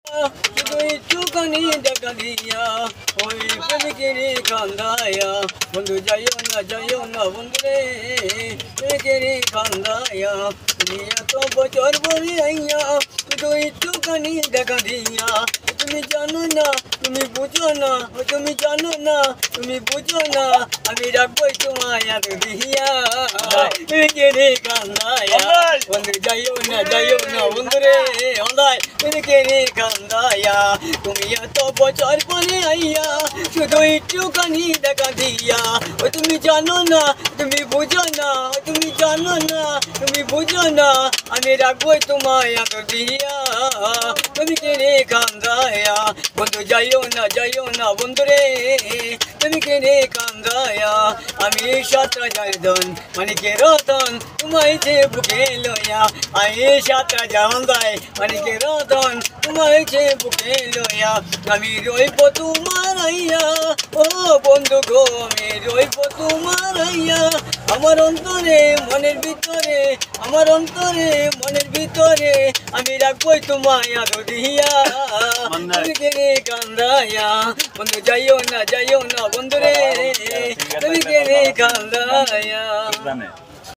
শুধু একটুখানি দেখা দিয়া ওই প্রেমিকের কান্দায়া বন্ধু যাইও না বন্ধু রে প্রেমিকের কান্দায়া তুমি এত বছর পরে আইয়া শুধু একটুখানি দেখা দিয়া তুমি জানো না তুমি বুঝো না তুমি জানো না তুমি বুঝো না আমি রাখবই তোমায় এত দিয়া প্রেমিকের কান্দায়া বন্ধু যাইও না বন্ধু রে প্রেমিকের কান্দায়া তুমি এত বছর পরে আইয়া শুধু একটুখানি দেখা দিয়া তুমি জানো না তুমি বুঝো না তুমি জানো না তুমি বুঝো না আমি রাখবই তোমায় এত দিয়া তুমি কেনে কান্দায়া বন্ধু যাইও না বন্ধু রে তুমি কেনে কান্দায়া আমি 7 রাজার ধন মানিকের রতন তোমায় যে বুকে লইয়া আমি 7 রাজা হন্দায় মানিকের রতন তোমায় যে বুকে লইয়া আমি রইব তোমার আইয়া ও বন্ধু গো আমি রইব তোমার আইয়া আমার অন্তরে মনের ভিতরে আমি রাখবই তোমায় এত দিয়া তুমি কেনে কান্দায়া বন্ধু যাইও না বন্ধু রে তুমি কেনে কান্দায়া।